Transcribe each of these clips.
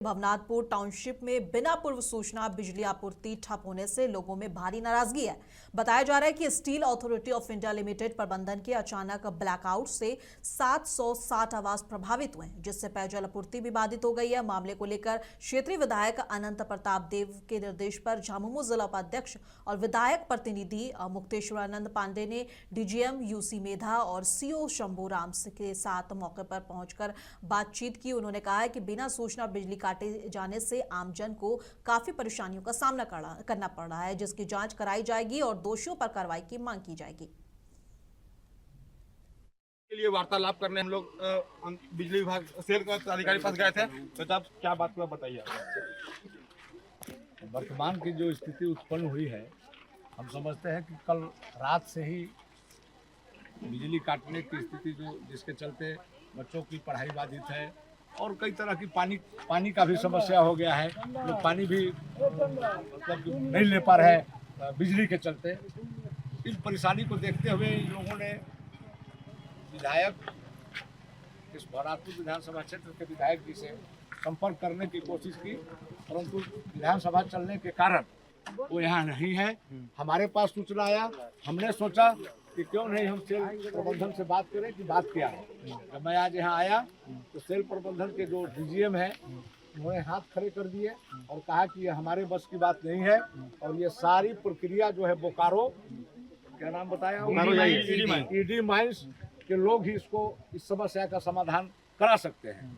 Bhavnathpur township में बिना पूर्व सूचना बिजली आपूर्ति ठप होने से लोगों में भारी नाराजगी है। बताया जा रहा है कि steel authority of India limited प्रबंधन के अचानक ब्लैकआउट से 760 आवास प्रभावित हुए हैं, जिससे पेयजल आपूर्ति भी बाधित हो गई है। मामले को लेकर क्षेत्रीय विधायक अनंत प्रताप देव के निर्देश पर झामुमो जिला उपाध्यक्ष और विधायक प्रतिनिधि मुक्तेश्वरानंद पांडे ने डीजीएम यूसी मेधा और सीओ शंभू राम के साथ मौके पर पहुंचकर बातचीत की। उन्होंने कहा है कि बिना सूचना बिजली काटे जाने से आमजन को काफी परेशानियों का सामना करना पड़ रहा है, जिसकी जांच कराई जाएगी और दोषियों पर कार्रवाई की मांग की जाएगी। के लिए वार्तालाप करने हम लोग बिजली विभाग सेल के अधिकारी पास गए थे। तो आप क्या बात हुआ बताइए। वर्तमान की जो स्थिति उत्पन्न हुई है, हम समझते हैं कि कल रात से ही बिजली काटने की स्थिति जिसके चलते बच्चों की पढ़ाई बाधित है और कई तरह की पानी का भी समस्या हो गया है। लोग पानी भी मतलब नहीं ले पा रहे हैं बिजली के चलते। इस परेशानी को देखते हुए इन लोगों ने विधायक इस भवनाथपुर विधानसभा क्षेत्र के विधायक जी से संपर्क करने की कोशिश की, परंतु विधानसभा चलने के कारण वो यहाँ नहीं है। हमारे पास सूचना आया, हमने सोचा कि क्यों नहीं हम सेल प्रबंधन से बात करें कि बात क्या है। जब मैं आज यहाँ आया तो सेल प्रबंधन के जो डीजीएम है उन्होंने हाथ खड़े कर दिए और कहा कि ये हमारे बस की बात नहीं है और ये सारी प्रक्रिया जो है बोकारो, क्या नाम बताया, ईडी माइंस के लोग ही इस समस्या का समाधान करा सकते हैं।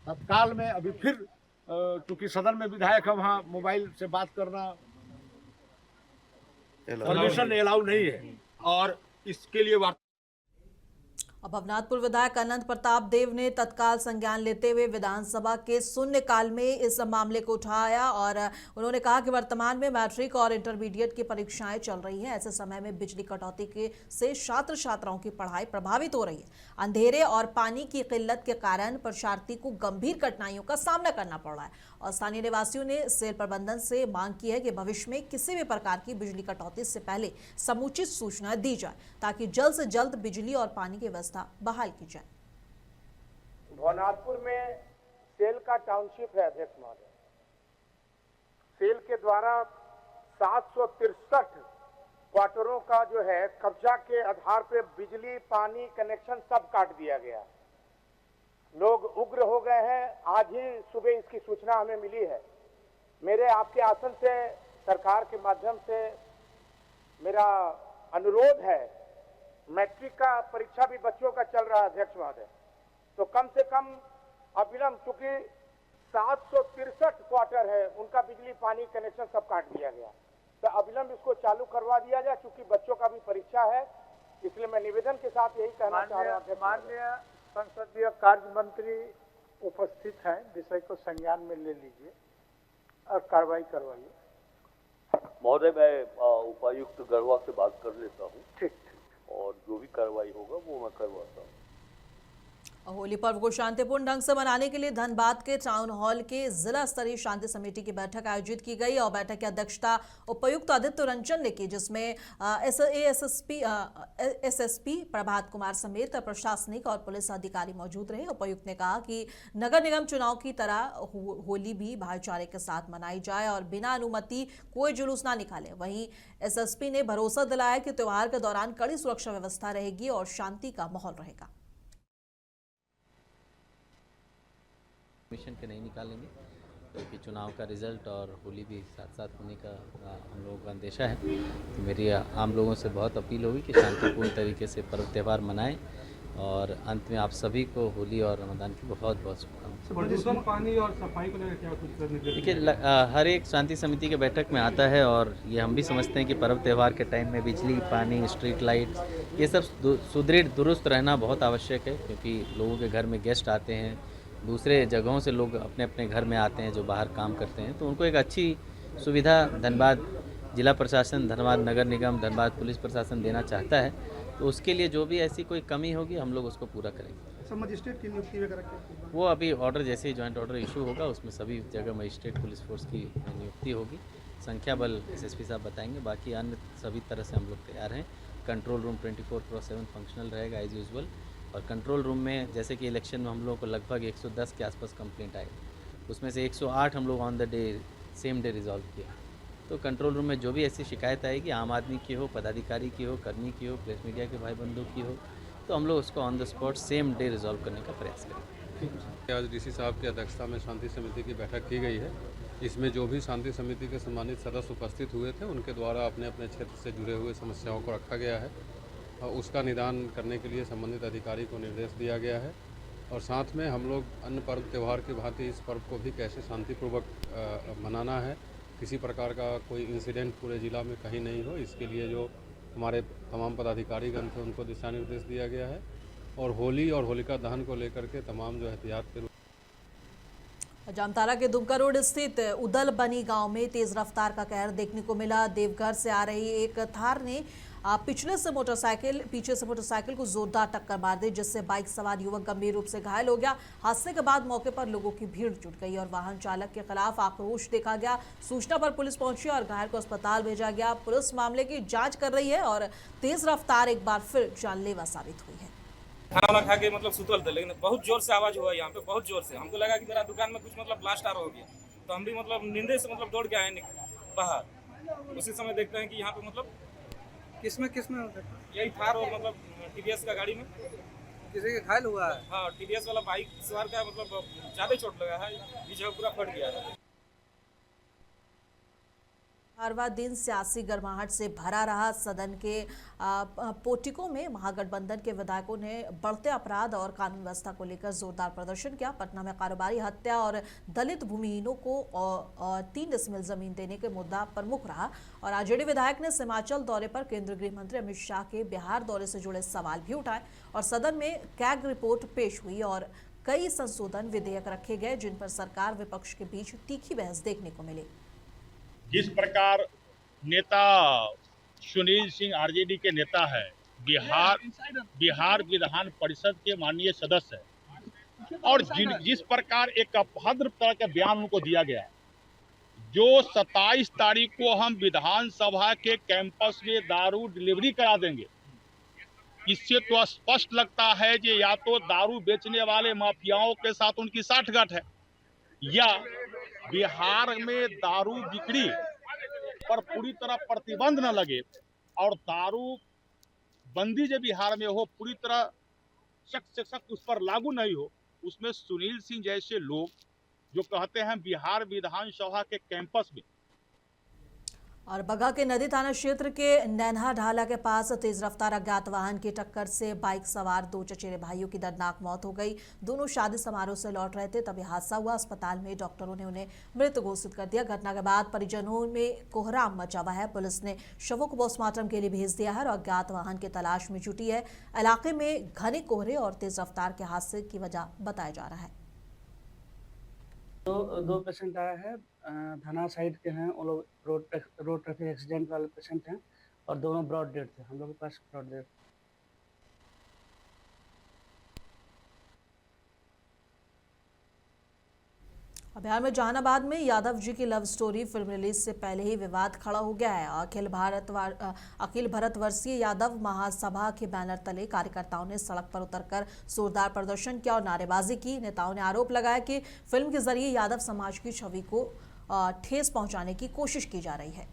तत्काल में अभी फिर चूंकि सदन में विधायक है, वहाँ मोबाइल से बात करना परमिशन अलाउ नहीं है और इसके लिए भवनाथपुर विधायक अनंत प्रताप देव ने तत्काल संज्ञान लेते हुए विधानसभा के शून्यकाल में इस मामले को उठाया और उन्होंने कहा कि वर्तमान में मैट्रिक और इंटरमीडिएट की परीक्षाएं चल रही हैं। ऐसे समय में बिजली कटौती से छात्र छात्राओं की पढ़ाई प्रभावित हो रही है। अंधेरे और पानी की किल्लत के कारण परीक्षार्थी को गंभीर कठिनाइयों का सामना करना पड़ रहा है और स्थानीय निवासियों ने सेल प्रबंधन से मांग की है कि भविष्य में किसी भी प्रकार की बिजली कटौती से पहले समुचित सूचना दी जाए ताकि जल्द से जल्द बिजली और पानी की व्यवस्था बहाल की जाए। भवनाथपुर में सेल का टाउनशिप है अध्यक्ष महोदय। सेल के द्वारा 763 क्वार्टरों का जो है कब्जा के आधार पे बिजली पानी कनेक्शन सब काट दिया गया। लोग उग्र हो गए हैं। आज ही सुबह इसकी सूचना हमें मिली है। मेरे आपके आसन से सरकार के माध्यम से मेरा अनुरोध है, मैट्रिक का परीक्षा भी बच्चों का चल रहा है अध्यक्ष महोदय, तो कम से कम अविलंब, चूंकि 763 क्वार्टर है उनका बिजली पानी कनेक्शन सब काट दिया गया, तो अविलंब इसको चालू करवा दिया जाए। चूंकि बच्चों का भी परीक्षा है, इसलिए मैं निवेदन के साथ यही कहना चाह रहा हूँ। माननीय संसदीय कार्य मंत्री उपस्थित हैं, विषय को संज्ञान में ले लीजिए और कार्रवाई करवाइए। महोदय, मैं उपायुक्त गढ़वा से बात कर लेता हूँ। ठीक, और जो भी कार्रवाई होगा वो मैं करवाता हूँ। होली पर्व को शांतिपूर्ण ढंग से मनाने के लिए धनबाद के टाउन हॉल के जिला स्तरीय शांति समिति की बैठक आयोजित की गई और बैठक की अध्यक्षता उपायुक्त आदित्य रंजन ने की, जिसमें एसएसपी प्रभात कुमार समेत प्रशासनिक और पुलिस अधिकारी मौजूद रहे। उपायुक्त ने कहा कि नगर निगम चुनाव की तरह होली भी भाईचारे के साथ मनाई जाए और बिना अनुमति कोई जुलूस ना निकाले। वहीं एसएसपी ने भरोसा दिलाया कि त्योहार के दौरान कड़ी सुरक्षा व्यवस्था रहेगी और शांति का माहौल रहेगा। मिशन के नहीं निकालेंगे क्योंकि चुनाव का रिजल्ट और होली भी साथ साथ होने का हम लोगों का अंदेशा है। तो मेरी आम लोगों से बहुत अपील होगी कि शांतिपूर्ण तरीके से पर्व त्यौहार मनाएं और अंत में आप सभी को होली और रमजान की बहुत बहुत शुभकामनाएं। पानी और सफाई को लेकर क्या कुछ देखिए, हर एक शांति समिति के बैठक में आता है और ये हम भी समझते हैं कि पर्व त्यौहार के टाइम में बिजली पानी स्ट्रीट लाइट ये सब सुदृढ़ दुरुस्त रहना बहुत आवश्यक है, क्योंकि लोगों के घर में गेस्ट आते हैं, दूसरे जगहों से लोग अपने अपने घर में आते हैं जो बाहर काम करते हैं, तो उनको एक अच्छी सुविधा धनबाद जिला प्रशासन, धनबाद नगर निगम, धनबाद पुलिस प्रशासन देना चाहता है। तो उसके लिए जो भी ऐसी कोई कमी होगी हम लोग उसको पूरा करेंगे। सर, मजिस्ट्रेट की नियुक्ति वगैरह वो अभी ऑर्डर जैसे ही जॉइंट ऑर्डर इशू होगा उसमें सभी जगह मजिस्ट्रेट पुलिस फोर्स की नियुक्ति होगी। संख्या बल एसएसपी साहब बताएंगे, बाकी अन्य सभी तरह से हम लोग तैयार हैं। कंट्रोल रूम 24/7 फंक्शनल रहेगा एज यूजुअल और कंट्रोल रूम में जैसे कि इलेक्शन में हम लोग को लगभग 110 के आसपास कंप्लेंट आए, उसमें से 108 हम लोग on the day same day resolve किया। तो कंट्रोल रूम में जो भी ऐसी शिकायत आएगी, आम आदमी की हो, पदाधिकारी की हो, कर्मी की हो, प्रेस मीडिया के भाई बंधु की हो, तो हम लोग उसको on the spot same day resolve करने का प्रयास करेंगे। आज डीसी साहब की अध्यक्षता में शांति समिति की बैठक की गई है। इसमें जो भी शांति समिति के सम्मानित सदस्य उपस्थित हुए थे, उनके द्वारा अपने अपने क्षेत्र से जुड़े हुए समस्याओं को रखा गया है और उसका निदान करने के लिए संबंधित अधिकारी को निर्देश दिया गया है। और साथ में हम लोग अन्य पर्व त्यौहार की भांति इस पर्व को भी कैसे शांतिपूर्वक मनाना है, किसी प्रकार का कोई इंसिडेंट पूरे ज़िला में कहीं नहीं हो, इसके लिए जो हमारे तमाम पदाधिकारीगण थे उनको दिशा निर्देश दिया गया है। और होली और होलिका दहन को लेकर के तमाम जो एहतियात के जामताड़ा के दुमका रोड स्थित उदल बनी गांव में तेज रफ्तार का कहर देखने को मिला। देवघर से आ रही एक थार ने पीछे से मोटरसाइकिल को जोरदार टक्कर मार दी, जिससे बाइक सवार युवक गंभीर रूप से घायल हो गया। हादसे के बाद मौके पर लोगों की भीड़ जुट गई और वाहन चालक के खिलाफ आक्रोश देखा गया। सूचना पर पुलिस पहुंची और घायल को अस्पताल भेजा गया। पुलिस मामले की जांच कर रही है और तेज रफ्तार एक बार फिर जानलेवा साबित हुई है। खाना वाना खा के सुतल थे, लेकिन बहुत जोर से आवाज हुआ यहाँ पे, बहुत जोर से। हमको लगा कि मेरा दुकान में कुछ ब्लास्ट आर हो गया, तो हम भी नींदे से दौड़ के आए बाहर। उसी समय देखते हैं कि यहाँ पे किसमें यही थार और टीवीएस का गाड़ी में किसी के घायल हुआ है। हाँ, टीवीएस वाला बाइक सवार का ज्यादा चोट लगा है, पीछे पूरा फट गया है। हरवा दिन सियासी गर्माहट से भरा रहा। सदन के पोर्टिको में महागठबंधन के विधायकों ने बढ़ते अपराध और कानून व्यवस्था को लेकर जोरदार प्रदर्शन किया। पटना में कारोबारी हत्या और दलित भूमिहीनों को 3 डिसमिल जमीन देने के मुद्दा प्रमुख रहा और आरजेडी विधायक ने हिमाचल दौरे पर केंद्रीय गृह मंत्री अमित शाह के बिहार दौरे से जुड़े सवाल भी उठाए और सदन में कैग रिपोर्ट पेश हुई और कई संशोधन विधेयक रखे गए, जिन पर सरकार विपक्ष के बीच तीखी बहस देखने को मिली। जिस प्रकार नेता सुनील सिंह आरजेडी के नेता है, बिहार विधान परिषद के माननीय सदस्य है और जिस प्रकार एक अभद्र तरह का बयान उनको दिया गया, जो 27 तारीख को हम विधानसभा के कैंपस में दारू डिलीवरी करा देंगे, इससे तो स्पष्ट लगता है कि या तो दारू बेचने वाले माफियाओं के साथ उनकी साठगांठ है या बिहार में दारू बिक्री पर पूरी तरह प्रतिबंध न लगे और दारू बंदी जो बिहार में हो पूरी तरह सख्त से सख्त उस पर लागू नहीं हो, उसमें सुनील सिंह जैसे लोग जो कहते हैं बिहार विधानसभा के कैंपस में। और बगहा के नदी थाना क्षेत्र के नैन्हा ढाला के पास तेज रफ्तार अज्ञात वाहन की टक्कर से बाइक सवार 2 चचेरे भाइयों की दर्दनाक मौत हो गई। दोनों शादी समारोह से लौट रहे थे, तभी हादसा हुआ। अस्पताल में डॉक्टरों ने उन्हें मृत घोषित कर दिया। घटना के बाद परिजनों में कोहराम मचा हुआ है। पुलिस ने शवों को पोस्टमार्टम के लिए भेज दिया है और अज्ञात वाहन की तलाश में जुटी है। इलाके में घने कोहरे और तेज रफ्तार के हादसे की वजह बताया जा रहा है। दो पेशेंट आए हैं, थाना साइड के हैं, वो लोग रोड ट्रैफिक एक्सीडेंट वाले पेशेंट हैं और दोनों ब्रॉड डेड थे। हम लोग के पास ब्रॉड डेड। बिहार में जहानाबाद में यादव जी की लव स्टोरी फिल्म रिलीज से पहले ही विवाद खड़ा हो गया है। अखिल भारतवर्षीय यादव महासभा के बैनर तले कार्यकर्ताओं ने सड़क पर उतरकर जोरदार प्रदर्शन किया और नारेबाजी की। नेताओं ने आरोप लगाया कि फिल्म के जरिए यादव समाज की छवि को ठेस पहुंचाने की कोशिश की जा रही है।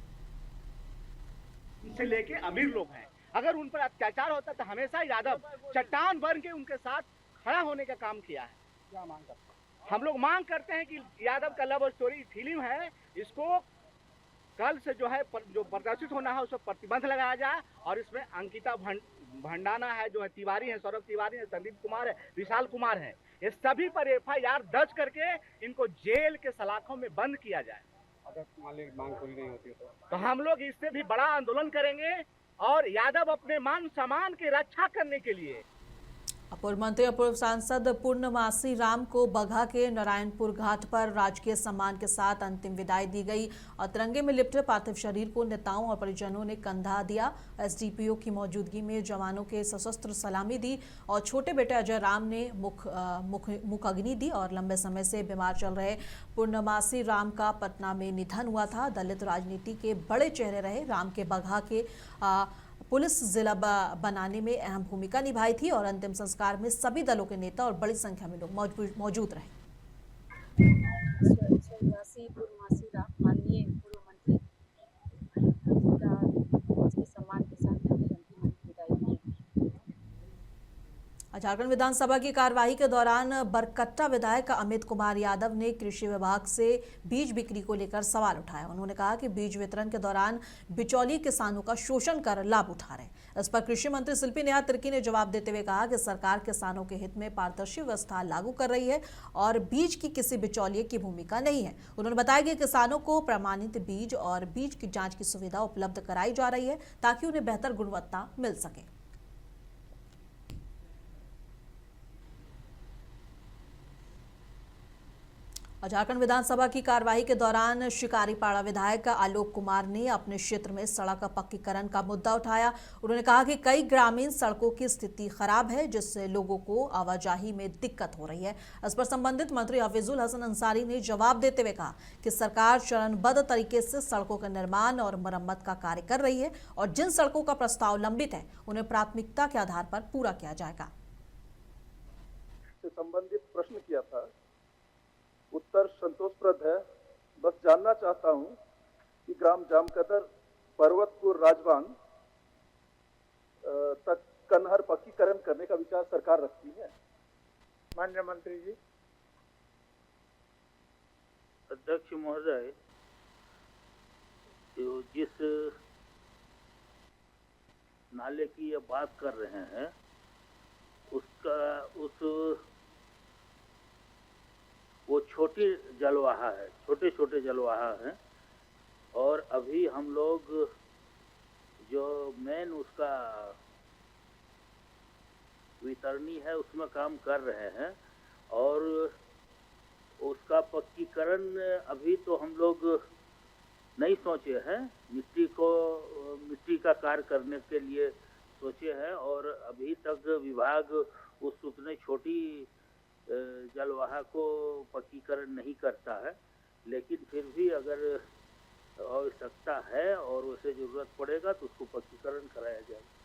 से लेके अमीर लोग हैं, अगर उन पर अत्याचार होता तो हमेशा यादव चट्टान बन के उनके साथ खड़ा होने का काम किया है। क्या मांग करते हैं? हम लोग मांग करते हैं कि यादव का लव स्टोरी फिल्म है, इसको कल से जो प्रदर्शित होना है उस पर प्रतिबंध लगाया जाए और इसमें अंकिता भंडाना है, जो है तिवारी है, सौरभ तिवारी है, संदीप कुमार है, विशाल कुमार है, ये सभी पर FIR दर्ज करके इनको जेल के सलाखों में बंद किया जाए। अगर मांग पूरी नहीं होती तो हम लोग इससे भी बड़ा आंदोलन करेंगे और यादव अपने मान सम्मान की रक्षा करने के लिए। पूर्व मंत्री और पूर्व सांसद पूर्णमासी राम को बगहा के नारायणपुर घाट पर राजकीय सम्मान के साथ अंतिम विदाई दी गई और तिरंगे में लिपटे पार्थिव शरीर को नेताओं और परिजनों ने कंधा दिया। SDPO की मौजूदगी में जवानों के सशस्त्र सलामी दी और छोटे बेटे अजय राम ने मुख अग्नि दी और लंबे समय से बीमार चल रहे पूर्णमासी राम का पटना में निधन हुआ था। दलित राजनीति के बड़े चेहरे रहे। राम के बगहा के पुलिस जिला बनाने में अहम भूमिका निभाई थी और अंतिम संस्कार में सभी दलों के नेता और बड़ी संख्या में लोग मौजूद रहे। झारखंड विधानसभा की कार्यवाही के दौरान बरकट्टा विधायक अमित कुमार यादव ने कृषि विभाग से बीज बिक्री को लेकर सवाल उठाया। उन्होंने कहा कि बीज वितरण के दौरान बिचौलिए किसानों का शोषण कर लाभ उठा रहे हैं। इस पर कृषि मंत्री शिल्पी नेहा तिर्की ने जवाब देते हुए कहा कि सरकार किसानों के हित में पारदर्शी व्यवस्था लागू कर रही है और बीज की किसी बिचौलिए की भूमिका नहीं है। उन्होंने बताया कि किसानों को प्रमाणित बीज और बीज की जाँच की सुविधा उपलब्ध कराई जा रही है ताकि उन्हें बेहतर गुणवत्ता मिल सके। झारखंड विधानसभा की कार्यवाही के दौरान शिकारीपाड़ा विधायक आलोक कुमार ने अपने क्षेत्र में सड़क पक्कीकरण का मुद्दा उठाया। उन्होंने कहा कि कई ग्रामीण सड़कों की स्थिति खराब है जिससे लोगों को आवाजाही में दिक्कत हो रही है। इस पर संबंधित मंत्री हफीजुल हसन अंसारी ने जवाब देते हुए कहा कि सरकार चरणबद्ध तरीके से सड़कों का निर्माण और मरम्मत का कार्य कर रही है और जिन सड़कों का प्रस्ताव लंबित है उन्हें प्राथमिकता के आधार पर पूरा किया जाएगा। संबंधित प्रश्न किया था, उत्तर संतोषप्रद है। बस जानना चाहता हूं कि ग्राम जामकदर पर्वतपुर राजबांग तक कन्हर पक्कीकरण करने का विचार सरकार रखती है। माननीय मंत्री जी। अध्यक्ष महोदय, जिस नाले की ये बात कर रहे हैं वो छोटी जलवाहा है, छोटे छोटे जलवाहा हैं और अभी हम लोग जो मेन उसका वितरणी है उसमें काम कर रहे हैं और उसका पक्कीकरण अभी तो हम लोग नहीं सोचे हैं। मिट्टी का कार्य करने के लिए सोचे हैं और अभी तक विभाग उतने छोटी जलवाहा को पक्कीकरण नहीं करता है, लेकिन फिर भी अगर आवश्यकता है और उसे जरूरत पड़ेगा तो उसको पक्कीकरण कराया जाएगा।